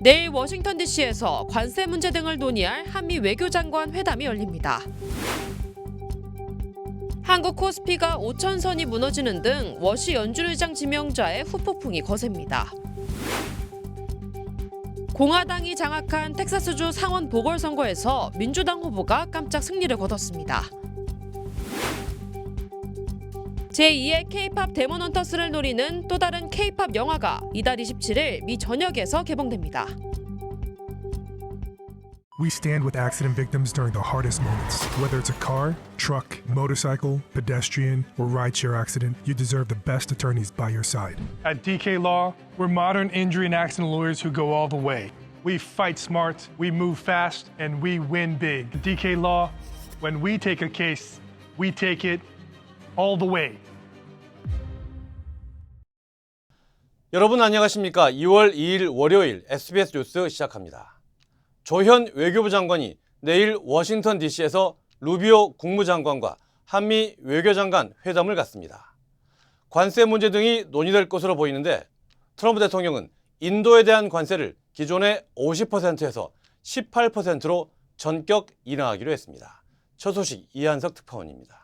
내일 워싱턴 DC에서 관세 문제 등을 논의할 한미 외교장관 회담이 열립니다. 한국 코스피가 5천선이 무너지는 등 워시 연준 의장 지명자의 후폭풍이 거셉니다. 공화당이 장악한 텍사스주 상원 보궐선거에서 민주당 후보가 깜짝 승리를 거뒀습니다. 제2의 K-팝 데몬 헌터스를 노리는 또 다른 K-팝 영화가 이달 27일 미 전역에서 개봉됩니다. We stand with accident victims during the hardest moments. Whether it's a car, truck, motorcycle, pedestrian, or rideshare accident, you deserve the best attorneys by your side. At DK Law, we're modern injury and accident lawyers who go all the way. We fight smart, we move fast, and we win big. At DK Law, when we take a case, we take it all the way. 여러분 안녕하십니까? 2월 2일 월요일 SBS 뉴스 시작합니다. 조현 외교부 장관이 내일 워싱턴 DC에서 루비오 국무장관과 한미 외교장관 회담을 갖습니다. 관세 문제 등이 논의될 것으로 보이는데 트럼프 대통령은 인도에 대한 관세를 기존의 50%에서 18%로 전격 인하하기로 했습니다. 첫 소식 이한석 특파원입니다.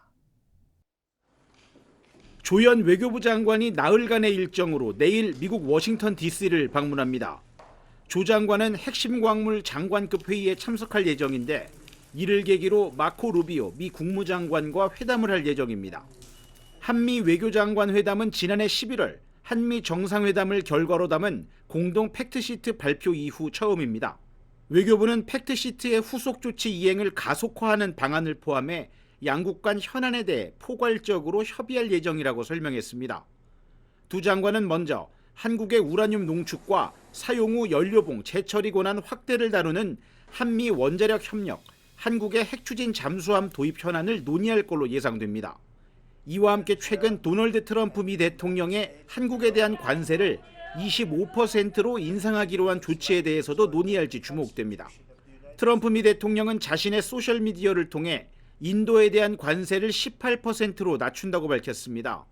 조현 외교부 장관이 나흘간의 일정으로 내일 미국 워싱턴 DC를 방문합니다. 조 장관은 핵심 광물 장관급 회의에 참석할 예정인데 이를 계기로 마코 루비오 미 국무장관과 회담을 할 예정입니다. 한미 외교장관 회담은 지난해 11월 한미 정상회담을 결과로 담은 공동 팩트시트 발표 이후 처음입니다. 외교부는 팩트시트의 후속 조치 이행을 가속화하는 방안을 포함해 양국 간 현안에 대해 포괄적으로 협의할 예정이라고 설명했습니다. 두 장관은 먼저 한국의 우라늄 농축과 사용 후 연료봉 재처리 권한 확대를 다루는 한미 원자력 협력, 한국의 핵추진 잠수함 도입 현안을 논의할 걸로 예상됩니다. 이와 함께 최근 도널드 트럼프 미 대통령의 한국에 대한 관세를 25%로 인상하기로 한 조치에 대해서도 논의할지 주목됩니다. 트럼프 미 대통령은 자신의 소셜미디어를 통해 인도에 대한 관세를 18%로 낮춘다고 밝혔습니다.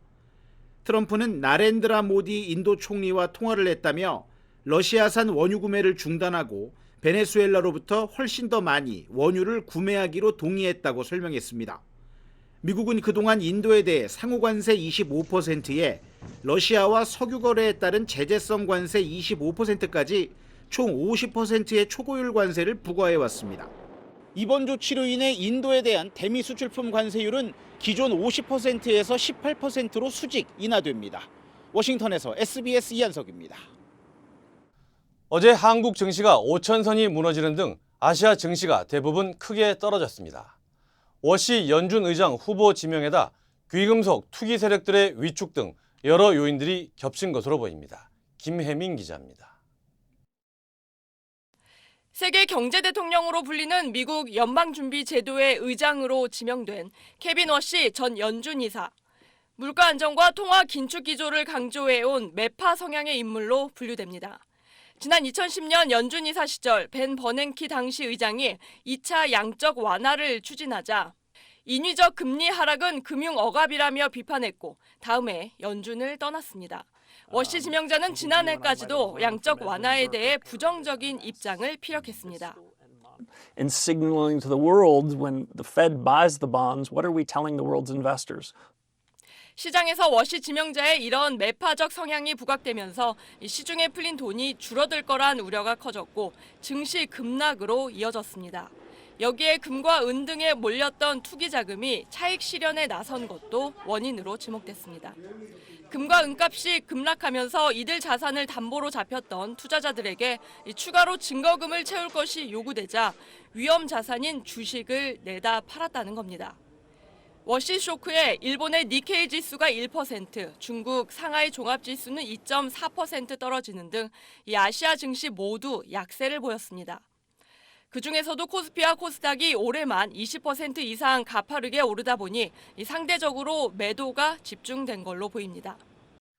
트럼프는 나렌드라 모디 인도 총리와 통화를 했다며 러시아산 원유 구매를 중단하고 베네수엘라로부터 훨씬 더 많이 원유를 구매하기로 동의했다고 설명했습니다. 미국은 그동안 인도에 대해 상호관세 25%에 러시아와 석유 거래에 따른 제재성 관세 25%까지 총 50%의 초고율 관세를 부과해왔습니다. 이번 조치로 인해 인도에 대한 대미 수출품 관세율은 기존 50%에서 18%로 수직 인하됩니다. 워싱턴에서 SBS 이한석입니다. 어제 한국 증시가 5천선이 무너지는 등 아시아 증시가 대부분 크게 떨어졌습니다. 워시 연준 의장 후보 지명에다 귀금속 투기 세력들의 위축 등 여러 요인들이 겹친 것으로 보입니다. 김혜민 기자입니다. 세계 경제 대통령으로 불리는 미국 연방준비제도의 의장으로 지명된 케빈 워시 전 연준 이사. 물가 안정과 통화 긴축 기조를 강조해온 매파 성향의 인물로 분류됩니다. 지난 2010년 연준 이사 시절 벤 버냉키 당시 의장이 2차 양적 완화를 추진하자 인위적 금리 하락은 금융 억압이라며 비판했고 다음해 연준을 떠났습니다. 워시 지명자는 지난해까지도 양적 완화에 대해 부정적인 입장을 피력했습니다. And signaling to the world when the Fed buys the bonds, what are we telling the world's investors? 시장에서 워시 지명자의 이런 매파적 성향이 부각되면서 시중에 풀린 돈이 줄어들 거란 우려가 커졌고 증시 급락으로 이어졌습니다. 여기에 금과 은 등에 몰렸던 투기 자금이 차익 실현에 나선 것도 원인으로 지목됐습니다. 금과 은값이 급락하면서 이들 자산을 담보로 잡혔던 투자자들에게 추가로 증거금을 채울 것이 요구되자 위험 자산인 주식을 내다 팔았다는 겁니다. 워시 쇼크에 일본의 니케이 지수가 1%, 중국 상하이 종합지수는 2.4% 떨어지는 등 이 아시아 증시 모두 약세를 보였습니다. 그중에서도 코스피와 코스닥이 올해만 20% 이상 가파르게 오르다 보니 상대적으로 매도가 집중된 걸로 보입니다.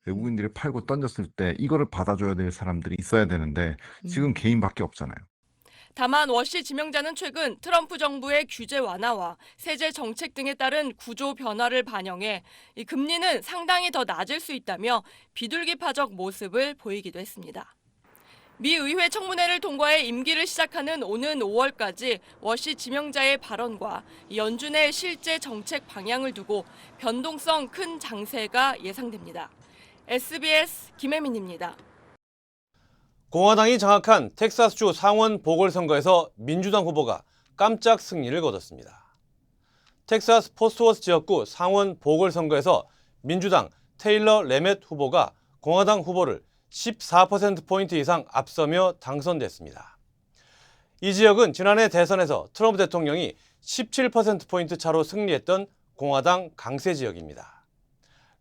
외국인들이 팔고 던졌을 때 이거를 받아줘야 될 사람들이 있어야 되는데 지금 개인밖에 없잖아요. 다만 워시 지명자는 최근 트럼프 정부의 규제 완화와 세제 정책 등에 따른 구조 변화를 반영해 이 금리는 상당히 더 낮을 수 있다며 비둘기파적 모습을 보이기도 했습니다. 미 의회 청문회를 통과해 임기를 시작하는 오는 5월까지 워시 지명자의 발언과 연준의 실제 정책 방향을 두고 변동성 큰 장세가 예상됩니다. SBS 김혜민입니다. 공화당이 장악한 텍사스주 상원 보궐선거에서 민주당 후보가 깜짝 승리를 거뒀습니다. 텍사스 포스트워스 지역구 상원 보궐선거에서 민주당 테일러 레멧 후보가 공화당 후보를 14%포인트 이상 앞서며 당선됐습니다. 이 지역은 지난해 대선에서 트럼프 대통령이 17%포인트 차로 승리했던 공화당 강세 지역입니다.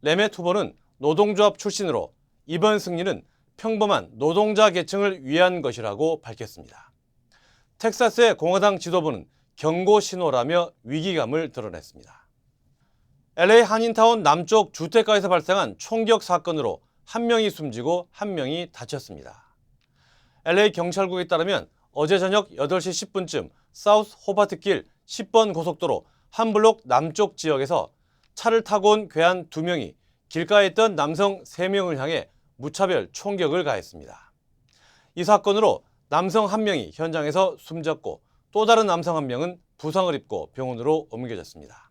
레멧 후보는 노동조합 출신으로 이번 승리는 평범한 노동자 계층을 위한 것이라고 밝혔습니다. 텍사스의 공화당 지도부는 경고 신호라며 위기감을 드러냈습니다. LA 한인타운 남쪽 주택가에서 발생한 총격 사건으로 한 명이 숨지고 한 명이 다쳤습니다. LA 경찰국에 따르면 어제 저녁 8시 10분쯤 사우스 호바트길 10번 고속도로 한 블록 남쪽 지역에서 차를 타고 온 괴한 2명이 길가에 있던 남성 3명을 향해 무차별 총격을 가했습니다. 이 사건으로 남성 1명이 현장에서 숨졌고 또 다른 남성 1명은 부상을 입고 병원으로 옮겨졌습니다.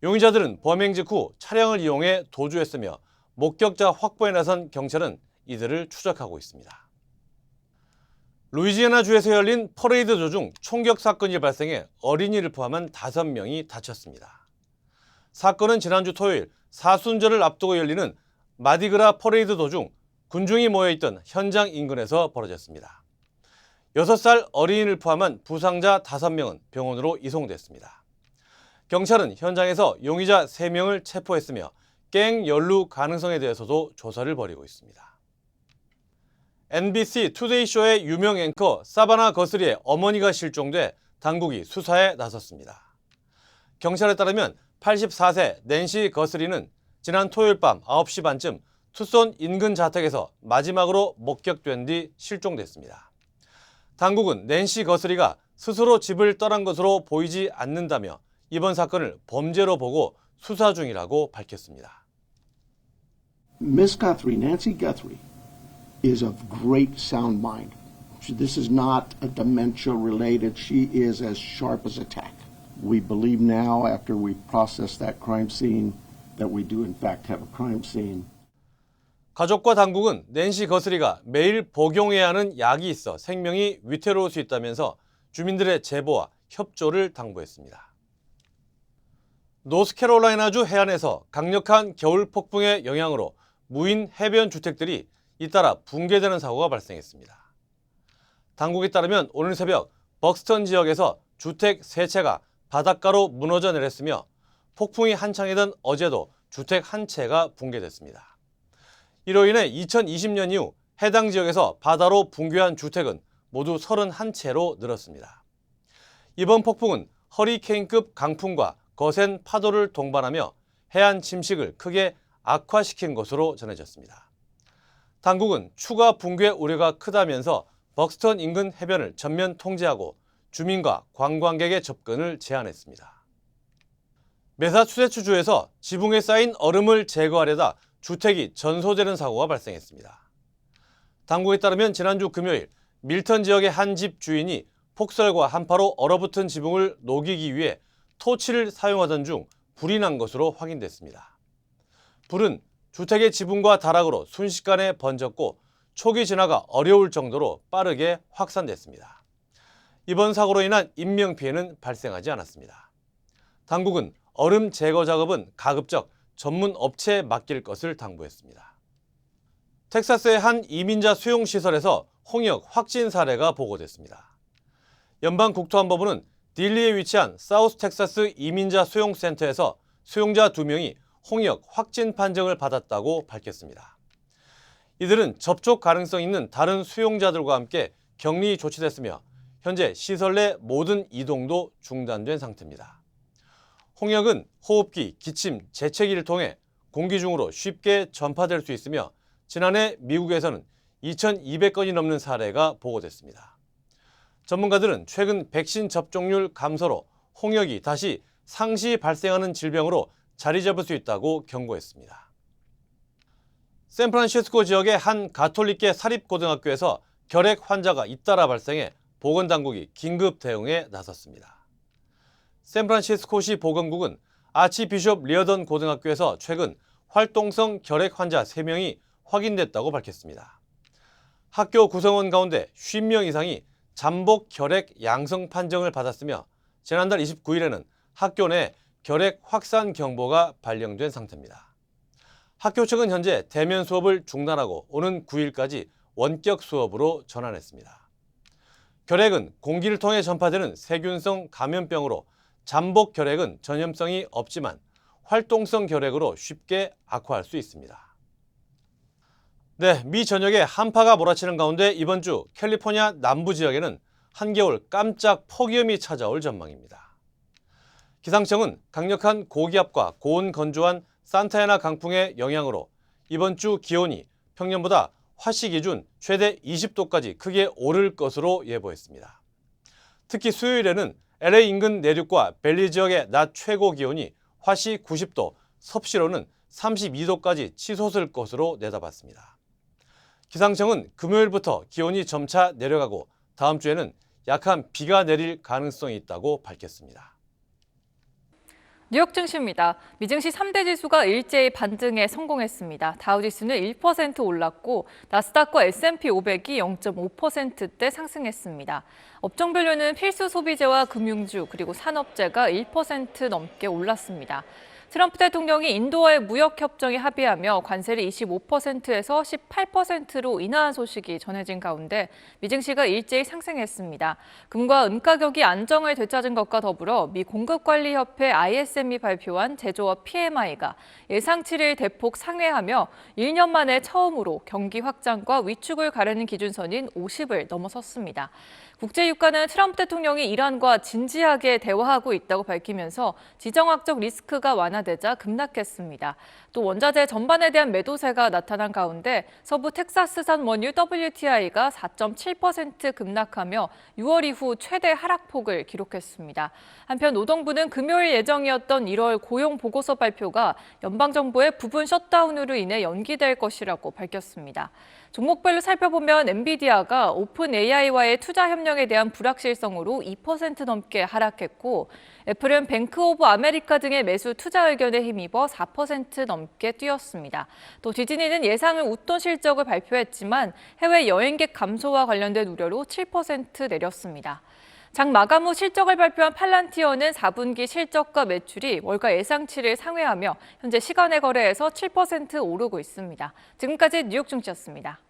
용의자들은 범행 직후 차량을 이용해 도주했으며 목격자 확보에 나선 경찰은 이들을 추적하고 있습니다. 루이지애나주에서 열린 퍼레이드 도중 총격 사건이 발생해 어린이를 포함한 5명이 다쳤습니다. 사건은 지난주 토요일 사순절을 앞두고 열리는 마디그라 퍼레이드 도중 군중이 모여있던 현장 인근에서 벌어졌습니다. 6살 어린이를 포함한 부상자 5명은 병원으로 이송됐습니다. 경찰은 현장에서 용의자 3명을 체포했으며 갱 연루 가능성에 대해서도 조사를 벌이고 있습니다. NBC 투데이쇼의 유명 앵커 사바나 거스리의 어머니가 실종돼 당국이 수사에 나섰습니다. 경찰에 따르면 84세 낸시 거스리는 지난 토요일 밤 9시 반쯤 투손 인근 자택에서 마지막으로 목격된 뒤 실종됐습니다. 당국은 낸시 거스리가 스스로 집을 떠난 것으로 보이지 않는다며 이번 사건을 범죄로 보고 수사 중이라고 밝혔습니다. Miss Guthrie, Nancy Guthrie, is of great sound mind. This is not a dementia related. She is as sharp as a tack. We believe now, after we process that crime scene, that we do in fact have a crime scene. 가족과 당국은 낸시 거스리가 매일 복용해야 하는 약이 있어 생명이 위태로울 수 있다면서 주민들의 제보와 협조를 당부했습니다. 노스캐롤라이나주 해안에서 강력한 겨울 폭풍의 영향으로 무인 해변 주택들이 잇따라 붕괴되는 사고가 발생했습니다. 당국에 따르면 오늘 새벽 벅스턴 지역에서 주택 3채가 바닷가로 무너져 내렸으며 폭풍이 한창이던 어제도 주택 1채가 붕괴됐습니다. 이로 인해 2020년 이후 해당 지역에서 바다로 붕괴한 주택은 모두 31채로 늘었습니다. 이번 폭풍은 허리케인급 강풍과 거센 파도를 동반하며 해안 침식을 크게 악화시킨 것으로 전해졌습니다. 당국은 추가 붕괴 우려가 크다면서 벅스턴 인근 해변을 전면 통제하고 주민과 관광객의 접근을 제한했습니다. 매사추세츠주에서 지붕에 쌓인 얼음을 제거하려다 주택이 전소되는 사고가 발생했습니다. 당국에 따르면 지난주 금요일 밀턴 지역의 한 집 주인이 폭설과 한파로 얼어붙은 지붕을 녹이기 위해 토치를 사용하던 중 불이 난 것으로 확인됐습니다. 불은 주택의 지붕과 다락으로 순식간에 번졌고 초기 진화가 어려울 정도로 빠르게 확산됐습니다. 이번 사고로 인한 인명피해는 발생하지 않았습니다. 당국은 얼음 제거 작업은 가급적 전문 업체에 맡길 것을 당부했습니다. 텍사스의 한 이민자 수용시설에서 홍역 확진 사례가 보고됐습니다. 연방국토안보부는 딜리에 위치한 사우스 텍사스 이민자 수용센터에서 수용자 2명이 홍역 확진 판정을 받았다고 밝혔습니다. 이들은 접촉 가능성 있는 다른 수용자들과 함께 격리 조치됐으며 현재 시설 내 모든 이동도 중단된 상태입니다. 홍역은 호흡기, 기침, 재채기를 통해 공기 중으로 쉽게 전파될 수 있으며 지난해 미국에서는 2,200건이 넘는 사례가 보고됐습니다. 전문가들은 최근 백신 접종률 감소로 홍역이 다시 상시 발생하는 질병으로 자리 잡을 수 있다고 경고했습니다. 샌프란시스코 지역의 한 가톨릭계 사립고등학교에서 결핵 환자가 잇따라 발생해 보건당국이 긴급 대응에 나섰습니다. 샌프란시스코시 보건국은 아치비숍 리어던 고등학교에서 최근 활동성 결핵 환자 3명이 확인됐다고 밝혔습니다. 학교 구성원 가운데 50명 이상이 잠복 결핵 양성 판정을 받았으며 지난달 29일에는 학교 내 결핵 확산 경보가 발령된 상태입니다. 학교 측은 현재 대면 수업을 중단하고 오는 9일까지 원격 수업으로 전환했습니다. 결핵은 공기를 통해 전파되는 세균성 감염병으로 잠복 결핵은 전염성이 없지만 활동성 결핵으로 쉽게 악화할 수 있습니다. 네, 미 전역에 한파가 몰아치는 가운데 이번 주 캘리포니아 남부 지역에는 한겨울 깜짝 폭염이 찾아올 전망입니다. 기상청은 강력한 고기압과 고온 건조한 산타애나 강풍의 영향으로 이번 주 기온이 평년보다 화씨 기준 최대 20도까지 크게 오를 것으로 예보했습니다. 특히 수요일에는 LA 인근 내륙과 밸리 지역의 낮 최고 기온이 화씨 90도, 섭씨로는 32도까지 치솟을 것으로 내다봤습니다. 기상청은 금요일부터 기온이 점차 내려가고 다음 주에는 약한 비가 내릴 가능성이 있다고 밝혔습니다. 뉴욕 증시입니다. 미증시 3대 지수가 일제히 반등에 성공했습니다. 다우지수는 1% 올랐고 나스닥과 S&P 500이 0.5%대 상승했습니다. 업종별로는 필수 소비재와 금융주 그리고 산업재가 1% 넘게 올랐습니다. 트럼프 대통령이 인도와의 무역협정에 합의하며 관세를 25%에서 18%로 인하한 소식이 전해진 가운데 미증시가 일제히 상승했습니다. 금과 은 가격이 안정을 되찾은 것과 더불어 미 공급관리협회 ISM이 발표한 제조업 PMI가 예상치를 대폭 상회하며 1년 만에 처음으로 경기 확장과 위축을 가르는 기준선인 50을 넘어섰습니다. 국제유가는 트럼프 대통령이 이란과 진지하게 대화하고 있다고 밝히면서 지정학적 리스크가 완화되자 급락했습니다. 또 원자재 전반에 대한 매도세가 나타난 가운데 서부 텍사스산 원유 WTI가 4.7% 급락하며 6월 이후 최대 하락폭을 기록했습니다. 한편 노동부는 금요일 예정이었던 1월 고용 보고서 발표가 연방정부의 부분 셧다운으로 인해 연기될 것이라고 밝혔습니다. 종목별로 살펴보면 엔비디아가 오픈 AI와의 투자 협력에 대한 불확실성으로 2% 넘게 하락했고 애플은 뱅크 오브 아메리카 등의 매수 투자 의견에 힘입어 4% 넘게 뛰었습니다. 또 디즈니는 예상을 웃돈 실적을 발표했지만 해외 여행객 감소와 관련된 우려로 7% 내렸습니다. 장 마감 후 실적을 발표한 팔란티어는 4분기 실적과 매출이 월가 예상치를 상회하며 현재 시간의 거래에서 7% 오르고 있습니다. 지금까지 뉴욕 증시였습니다.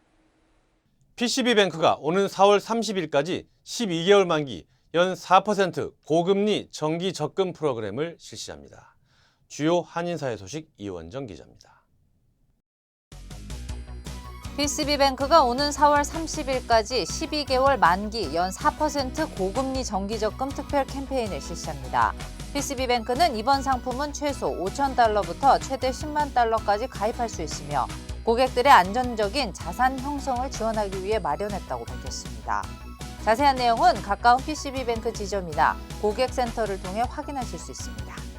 PCB뱅크가 오는 4월 30일까지 12개월 만기 연 4% 고금리 정기 적금 프로그램을 실시합니다. 주요 한인사회 소식 이원정 기자입니다. PCB뱅크가 오는 4월 30일까지 12개월 만기 연 4% 고금리 정기적금 특별 캠페인을 실시합니다. PCB뱅크는 이번 상품은 최소 $5,000부터 최대 $10만 달러까지 가입할 수 있으며 고객들의 안전적인 자산 형성을 지원하기 위해 마련했다고 밝혔습니다. 자세한 내용은 가까운 PCB뱅크 지점이나 고객센터를 통해 확인하실 수 있습니다.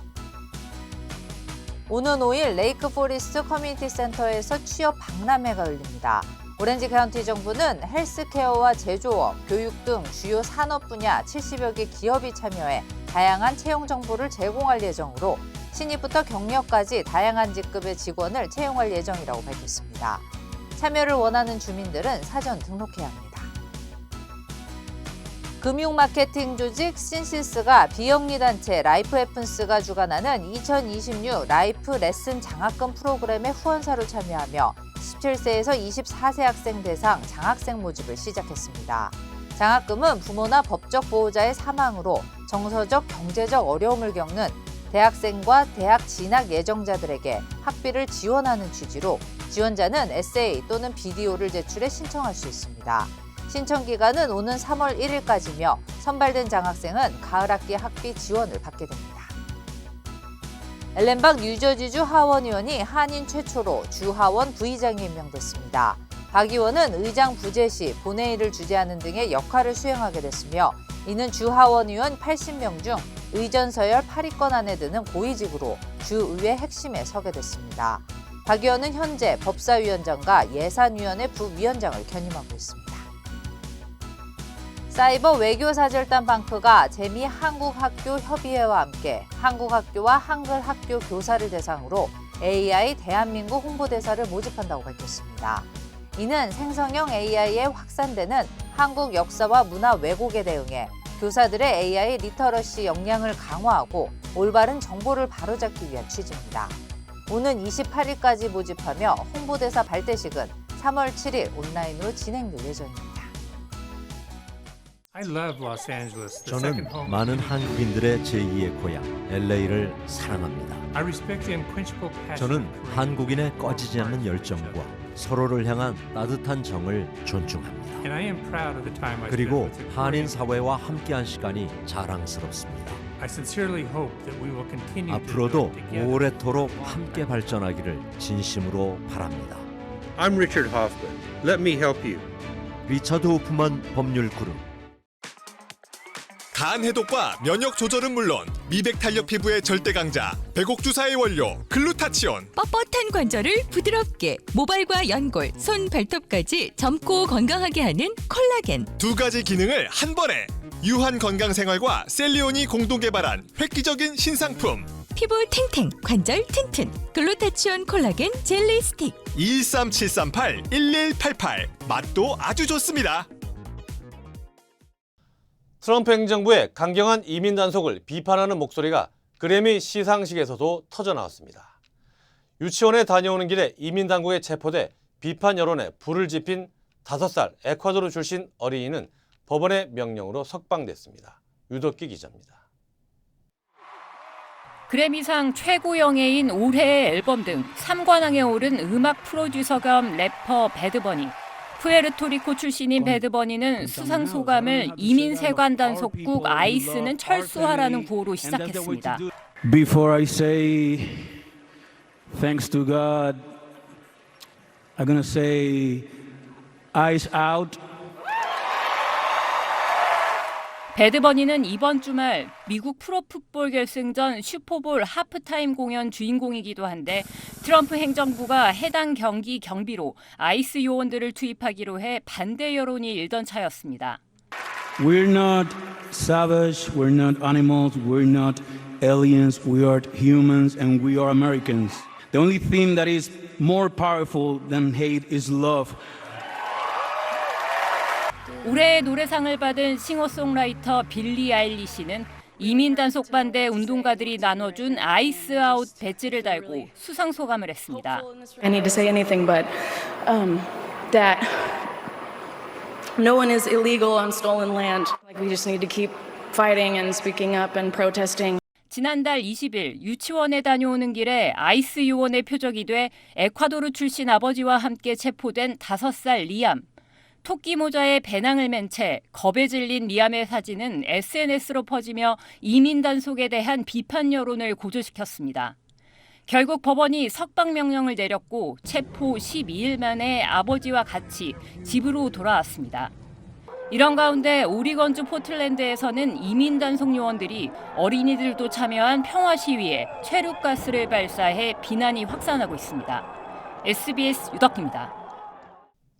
오는 5일 레이크 포리스트 커뮤니티 센터에서 취업 박람회가 열립니다. 오렌지 카운티 정부는 헬스케어와 제조업, 교육 등 주요 산업 분야 70여 개 기업이 참여해 다양한 채용 정보를 제공할 예정으로 신입부터 경력까지 다양한 직급의 직원을 채용할 예정이라고 밝혔습니다. 참여를 원하는 주민들은 사전 등록해야 합니다. 금융 마케팅 조직 신시스가 비영리 단체 라이프 해픈스가 주관하는 2026 라이프 레슨 장학금 프로그램의 후원사로 참여하며 17세에서 24세 학생 대상 장학생 모집을 시작했습니다. 장학금은 부모나 법적 보호자의 사망으로 정서적, 경제적 어려움을 겪는 대학생과 대학 진학 예정자들에게 학비를 지원하는 취지로 지원자는 에세이 또는 비디오를 제출해 신청할 수 있습니다. 신청 기간은 오는 3월 1일까지며 선발된 장학생은 가을 학기 학비 지원을 받게 됩니다. 앨렌박 뉴저지주 하원 의원이 한인 최초로 주 하원 부의장에 임명됐습니다. 박 의원은 의장 부재 시 본회의를 주재하는 등의 역할을 수행하게 됐으며 이는 주 하원 의원 80명 중 의전 서열 8위권 안에 드는 고위직으로 주의회 핵심에 서게 됐습니다. 박 의원은 현재 법사위원장과 예산위원회 부위원장을 겸임하고 있습니다. 사이버 외교사절단 방크가 재미 한국학교 협의회와 함께 한국학교와 한글학교 교사를 대상으로 AI 대한민국 홍보대사를 모집한다고 밝혔습니다. 이는 생성형 AI에 확산되는 한국 역사와 문화 왜곡에 대응해 교사들의 AI 리터러시 역량을 강화하고 올바른 정보를 바로잡기 위한 취지입니다. 오는 28일까지 모집하며 홍보대사 발대식은 3월 7일 온라인으로 진행될 예정입니다. 저는 많은 한국인들의 제2의 고향 LA를 사랑합니다. 저는 한국인의 꺼지지 않는 열정과 서로를 향한 따뜻한 정을 존중합니다. 그리고 한인 사회와 함께한 시간이 자랑스럽습니다. 앞으로도 오래도록 함께 발전하기를 진심으로 바랍니다. I'm Richard Hoffman. Let me help you. 리처드 호프만 법률 그룹. 간 해독과 면역 조절은 물론 미백 탄력 피부의 절대 강자 백옥주사의 원료 글루타치온. 뻣뻣한 관절을 부드럽게 모발과 연골, 손 발톱까지 젊고 건강하게 하는 콜라겐. 두 가지 기능을 한 번에. 유한 건강 생활과 셀리온이 공동 개발한 획기적인 신상품. 피부 탱탱, 관절 튼튼. 글루타치온 콜라겐 젤리 스틱. 213-738-1188. 맛도 아주 좋습니다. 트럼프 행정부의 강경한 이민 단속을 비판하는 목소리가 그래미 시상식에서도 터져나왔습니다. 유치원에 다녀오는 길에 이민 당국에 체포돼 비판 여론에 불을 지핀 5살 에콰도르 출신 어린이는 법원의 명령으로 석방됐습니다. 유덕기 기자입니다. 그래미상 최고영예인 올해의 앨범 등 3관왕에 오른 음악 프로듀서 겸 래퍼 배드버니. 푸에르토리코 출신인 배드버니는 수상 소감을 이민 세관 단속국 아이스는 철수하라는 구호로 시작했습니다. Before I say thanks to God, I'm gonna say eyes out. 배드버니는 이번 주말 미국 프로풋볼 결승전 슈퍼볼 하프타임 공연 주인공이기도 한데 트럼프 행정부가 해당 경기 경비로 아이스 요원들을 투입하기로 해 반대 여론이 일던 차였습니다. We're not savage, we're not animals, we're not aliens, we are humans and we are Americans. The only thing that is more powerful than hate is love. 올해의 노래상을 받은 싱어송라이터 빌리 아일리시는 이민 단속 반대 운동가들이 나눠준 아이스 아웃 배지를 달고 수상 소감을 했습니다. I need to say anything but that no one is illegal on stolen land. Like we just need to keep fighting and speaking up and protesting. 지난달 20일 유치원에 다녀오는 길에 아이스 요원의 표적이 돼 에콰도르 출신 아버지와 함께 체포된 5살 리암. 토끼 모자에 배낭을 맨 채 겁에 질린 리암의 사진은 SNS로 퍼지며 이민 단속에 대한 비판 여론을 고조시켰습니다. 결국 법원이 석방 명령을 내렸고 체포 12일 만에 아버지와 같이 집으로 돌아왔습니다. 이런 가운데 오리건주 포틀랜드에서는 이민 단속 요원들이 어린이들도 참여한 평화 시위에 최루가스를 발사해 비난이 확산하고 있습니다. SBS 유덕기입니다.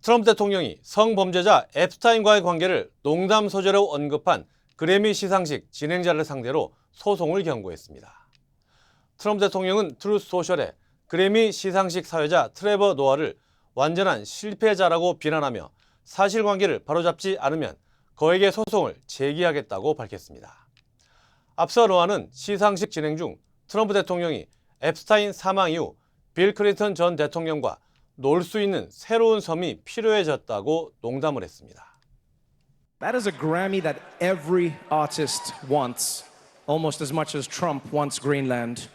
트럼프 대통령이 성범죄자 앱스타인과의 관계를 농담 소재로 언급한 그래미 시상식 진행자를 상대로 소송을 경고했습니다. 트럼프 대통령은 트루스 소셜에 그래미 시상식 사회자 트레버 노아를 완전한 실패자라고 비난하며 사실관계를 바로잡지 않으면 그에게 소송을 제기하겠다고 밝혔습니다. 앞서 노아는 시상식 진행 중 트럼프 대통령이 앱스타인 사망 이후 빌 클린턴 전 대통령과 놀 수 있는 새로운 섬이 필요해졌다고 농담을 했습니다. That is a Grammy that every artist wants, almost as much as Trump wants Greenland,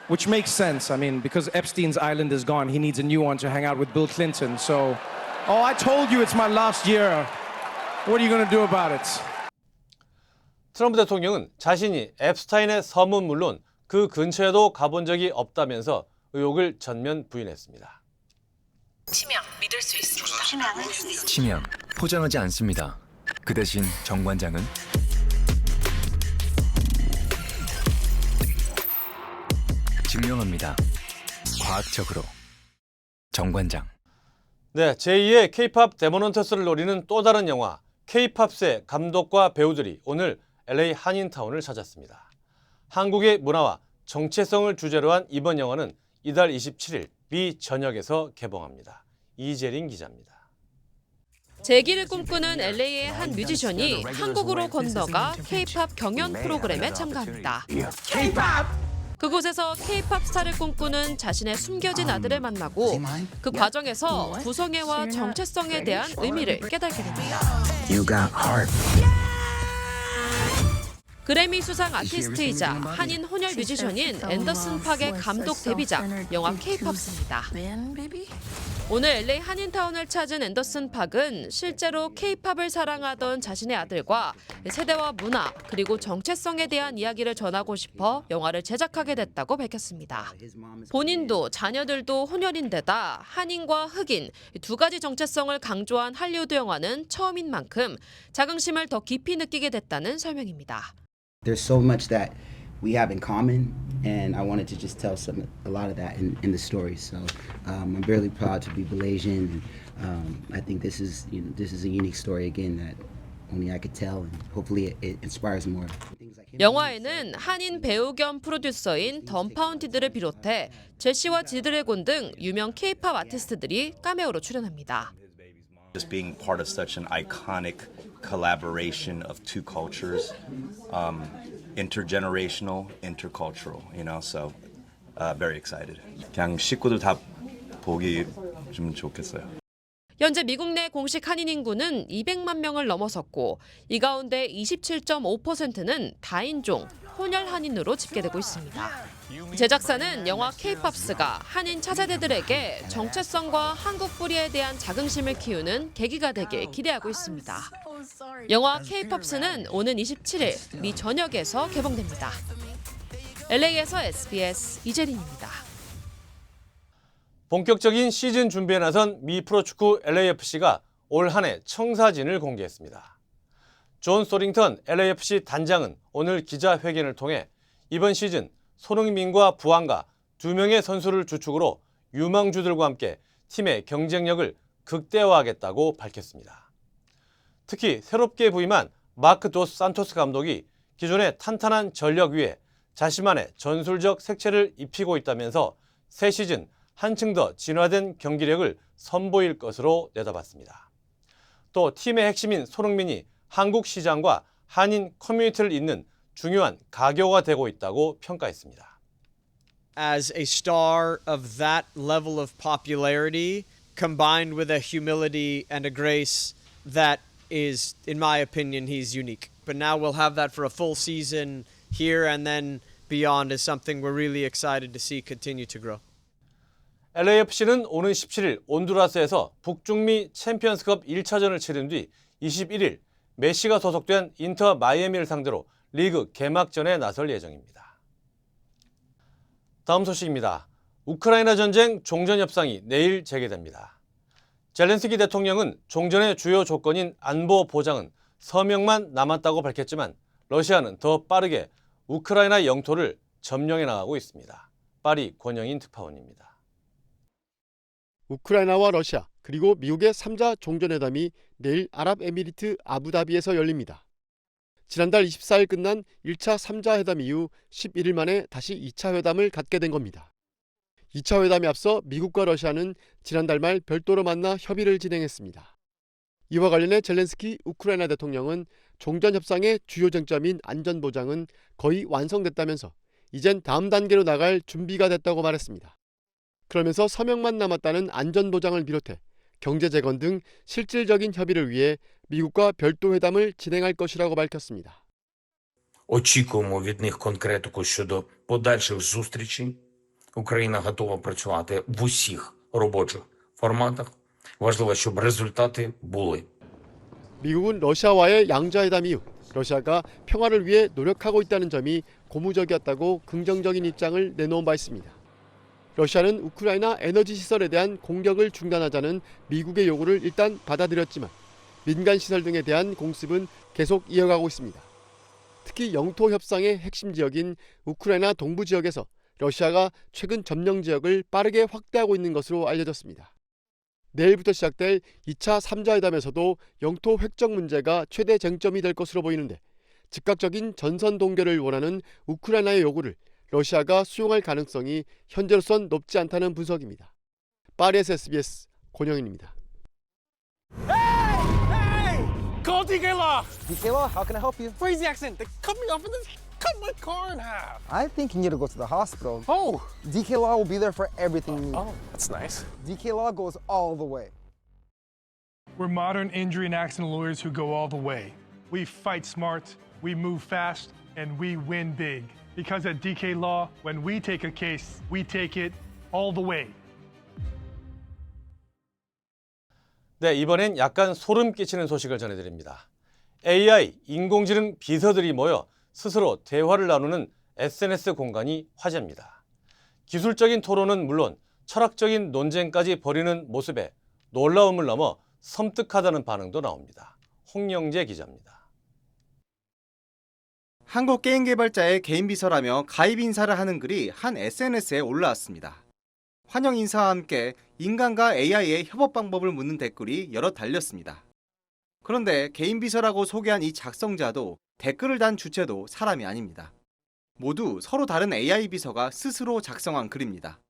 which makes sense. I mean, because Epstein's island is gone, he needs a new one to hang out with Bill Clinton. So, oh, I told you it's my last year. What are you going to do about it? 트럼프 대통령은 자신이 앱스타인의 섬은 물론 그 근처에도 가본 적이 없다면서 의혹을 전면 부인했습니다. 치명 믿을 수 있습니다. 치명 포장하지 않습니다. 그 대신 정 관장은 증명합니다. 과학적으로. 정 관장. 네, 제2의 K-팝 데모넌터스를 노리는 또 다른 영화 K-팝스의 감독과 배우들이 오늘 LA 한인타운을 찾았습니다. 한국의 문화와 정체성을 주제로 한 이번 영화는 이달 27일 미 전역에서 개봉합니다. 이재린 기자입니다. 재기를 꿈꾸는 LA의 한 뮤지션이 한국으로 건너가 K-팝 경연 프로그램에 참가합니다. 그곳에서 K-팝 스타를 꿈꾸는 자신의 숨겨진 아들을 만나고 그 과정에서 구성애와 정체성에 대한 의미를 깨닫게 됩니다. 그래미 수상 아티스트이자 한인 혼혈 뮤지션인 앤더슨 팍의 감독 데뷔작 영화 K-팝스입니다. 오늘 LA 한인타운을 찾은 앤더슨 팍은 실제로 K-팝을 사랑하던 자신의 아들과 세대와 문화 그리고 정체성에 대한 이야기를 전하고 싶어 영화를 제작하게 됐다고 밝혔습니다. 본인도 자녀들도 혼혈인데다 한인과 흑인 두 가지 정체성을 강조한 할리우드 영화는 처음인 만큼 자긍심을 더 깊이 느끼게 됐다는 설명입니다. There's so much that we have in common, and I wanted to just tell a lot of that in the story. So I'm really proud to be Malaysian, and I think this is a unique story again that only I could tell, and hopefully it inspires more. 영화에는 한인 배우 겸 프로듀서인 덤 파운티드를 비롯해 제시와 지드래곤 등 유명 K-팝 아티스트들이 카메오로 출연합니다. Just being part of such an iconic collaboration of two cultures, intergenerational, intercultural, so very excited. 그냥 식구들 다 보기 좀 좋겠어요. 현재 미국 내 공식 한인 인구는 200만 명을 넘어섰고 이 가운데 27.5%는 다인종, 혼혈 한인으로 집계되고 있습니다. 제작사는 영화 K-팝스가 한인 차세대들에게 정체성과 한국 뿌리에 대한 자긍심을 키우는 계기가 되길 기대하고 있습니다. 영화 K-팝스는 오는 27일 미 전역에서 개봉됩니다. LA에서 SBS 이재린입니다. 본격적인 시즌 준비에 나선 미 프로축구 LAFC가 올 한 해 청사진을 공개했습니다. 존 소링턴 LAFC 단장은 오늘 기자회견을 통해 이번 시즌 손흥민과 부안가 2명의 선수를 주축으로 유망주들과 함께 팀의 경쟁력을 극대화하겠다고 밝혔습니다. 특히 새롭게 부임한 마크 도스 산토스 감독이 기존의 탄탄한 전력 위에 자신만의 전술적 색채를 입히고 있다면서 새 시즌 한층 더 진화된 경기력을 선보일 것으로 내다봤습니다. 또 팀의 핵심인 손흥민이 한국 시장과 한인 커뮤니티를 잇는 중요한 가교가 되고 있다고 평가했습니다. As a star of that level of popularity, combined with a humility and a grace that is, in my opinion, he's unique. But now we'll have that for a full season here and then beyond is something we're really excited to see continue to grow. LAFC는 오는 17일 온두라스에서 북중미 챔피언스컵 1차전을 치른 뒤 21일 메시가 소속된 인터 마이애미를 상대로 리그 개막전에 나설 예정입니다. 다음 소식입니다. 우크라이나 전쟁 종전 협상이 내일 재개됩니다. 젤렌스키 대통령은 종전의 주요 조건인 안보 보장은 서명만 남았다고 밝혔지만 러시아는 더 빠르게 우크라이나 영토를 점령해 나가고 있습니다. 파리 권영인 특파원입니다. 우크라이나와 러시아 그리고 미국의 3자 종전회담이 내일 아랍에미리트 아부다비에서 열립니다. 지난달 24일 끝난 1차 3자 회담 이후 11일 만에 다시 2차 회담을 갖게 된 겁니다. 2차 회담에 앞서 미국과 러시아는 지난달 말 별도로 만나 협의를 진행했습니다. 이와 관련해 젤렌스키 우크라이나 대통령은 종전 협상의 주요 쟁점인 안전보장은 거의 완성됐다면서 이젠 다음 단계로 나갈 준비가 됐다고 말했습니다. 그러면서 서명만 남았다는 안전보장을 비롯해 경제 재건 등 실질적인 협의를 위해 미국과 별도 회담을 진행할 것이라고 밝혔습니다. Очікуємо від них конкретику щодо подальших зустрічей. Україна готова працювати в усіх робочих форматах. важливо, щоб результати були. 미국은 러시아와의 양자회담 이후 러시아가 평화를 위해 노력하고 있다는 점이 고무적이었다고 긍정적인 입장을 내놓은 바 있습니다. 러시아는 우크라이나 에너지 시설에 대한 공격을 중단하자는 미국의 요구를 일단 받아들였지만 민간 시설 등에 대한 공습은 계속 이어가고 있습니다. 특히 영토 협상의 핵심 지역인 우크라이나 동부 지역에서 러시아가 최근 점령 지역을 빠르게 확대하고 있는 것으로 알려졌습니다. 내일부터 시작될 2차 3자 회담에서도 영토 획정 문제가 최대 쟁점이 될 것으로 보이는데 즉각적인 전선 동결을 원하는 우크라이나의 요구를 러시아가 수용할 가능성이 현재로선 높지 않다는 분석입니다. 파리에서 SBS 권영인입니다. Call DK Law. DK Law, how can I help you? Crazy accident. They cut me off and then cut my car in half. I think you need to go to the hospital. Oh. DK Law will be there for everything you need. Oh, that's nice. DK Law goes all the way. We're modern injury and accident lawyers who go all the way. We fight smart, we move fast, and we win big. Because at DK Law, when we take a case, we take it all the way. 네, 이번엔 약간 소름 끼치는 소식을 전해드립니다. AI, 인공지능 비서들이 모여 스스로 대화를 나누는 SNS 공간이 화제입니다. 기술적인 토론은 물론 철학적인 논쟁까지 벌이는 모습에 놀라움을 넘어 섬뜩하다는 반응도 나옵니다. 홍영재 기자입니다. 한국 게임 개발자의 개인 비서라며 가입 인사를 하는 글이 한 SNS에 올라왔습니다. 환영 인사와 함께 인간과 AI의 협업 방법을 묻는 댓글이 여러 달렸습니다. 그런데 개인 비서라고 소개한 이 작성자도 댓글을 단 주체도 사람이 아닙니다. 모두 서로 다른 AI 비서가 스스로 작성한 글입니다.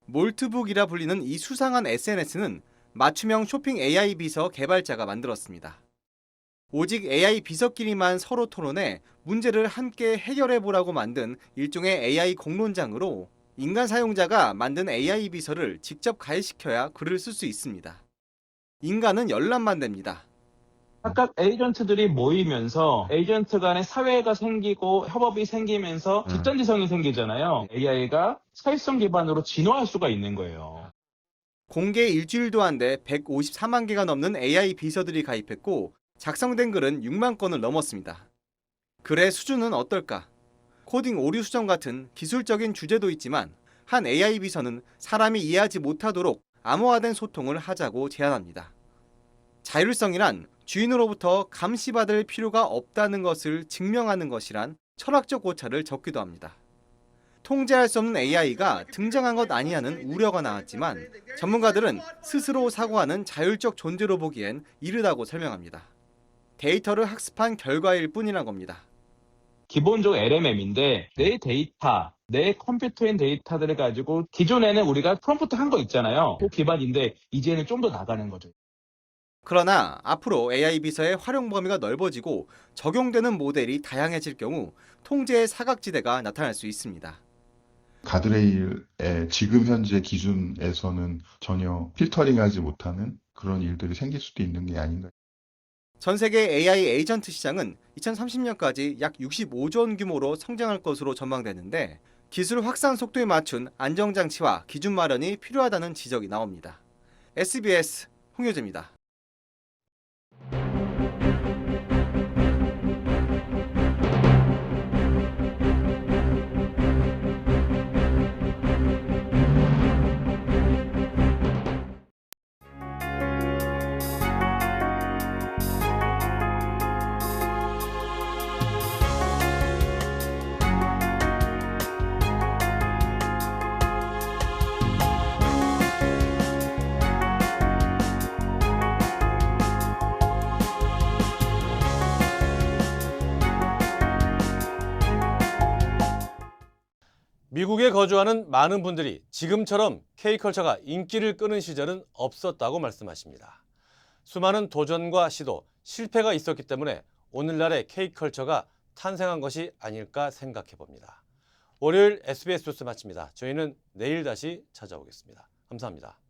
몰트북이라 불리는 이 수상한 SNS는 맞춤형 쇼핑 AI 비서 개발자가 만들었습니다. 오직 AI 비서끼리만 서로 토론해 문제를 함께 해결해보라고 만든 일종의 AI 공론장으로 인간 사용자가 만든 AI 비서를 직접 가입시켜야 글을 쓸 수 있습니다. 인간은 열람만 됩니다. 각각 에이전트들이 모이면서 에이전트 간의 사회가 생기고 협업이 생기면서 집단지성이 생기잖아요. AI가 사회성 기반으로 진화할 수가 있는 거예요. 공개 일주일도 안 돼 154만 개가 넘는 AI 비서들이 가입했고 작성된 글은 6만 건을 넘었습니다. 글의 수준은 어떨까? 코딩 오류 수정 같은 기술적인 주제도 있지만 한 AI 비서는 사람이 이해하지 못하도록 암호화된 소통을 하자고 제안합니다. 자율성이란 주인으로부터 감시받을 필요가 없다는 것을 증명하는 것이란 철학적 고찰을 적기도 합니다. 통제할 수 없는 AI가 등장한 것 아니냐는 우려가 나왔지만 전문가들은 스스로 사고하는 자율적 존재로 보기엔 이르다고 설명합니다. 데이터를 학습한 결과일 뿐이란 겁니다. 기본적으로 LMM인데 내 데이터, 내 컴퓨터인 데이터들을 가지고 기존에는 우리가 프롬프트 한 거 있잖아요. 그 기반인데 이제는 좀 더 나가는 거죠. 그러나 앞으로 AI 비서의 활용 범위가 넓어지고 적용되는 모델이 다양해질 경우 통제의 사각지대가 나타날 수 있습니다. 가드레일의 지금 현재 기준에서는 전혀 필터링하지 못하는 그런 일들이 생길 수도 있는 게 아닌가. 전 세계 AI 에이전트 시장은 2030년까지 약 65조 원 규모로 성장할 것으로 전망되는데 기술 확산 속도에 맞춘 안정장치와 기준 마련이 필요하다는 지적이 나옵니다. SBS 홍효재입니다. 미국에 거주하는 많은 분들이 지금처럼 K컬처가 인기를 끄는 시절은 없었다고 말씀하십니다. 수많은 도전과 시도, 실패가 있었기 때문에 오늘날의 K컬처가 탄생한 것이 아닐까 생각해 봅니다. 월요일 SBS 뉴스 마칩니다. 저희는 내일 다시 찾아오겠습니다. 감사합니다.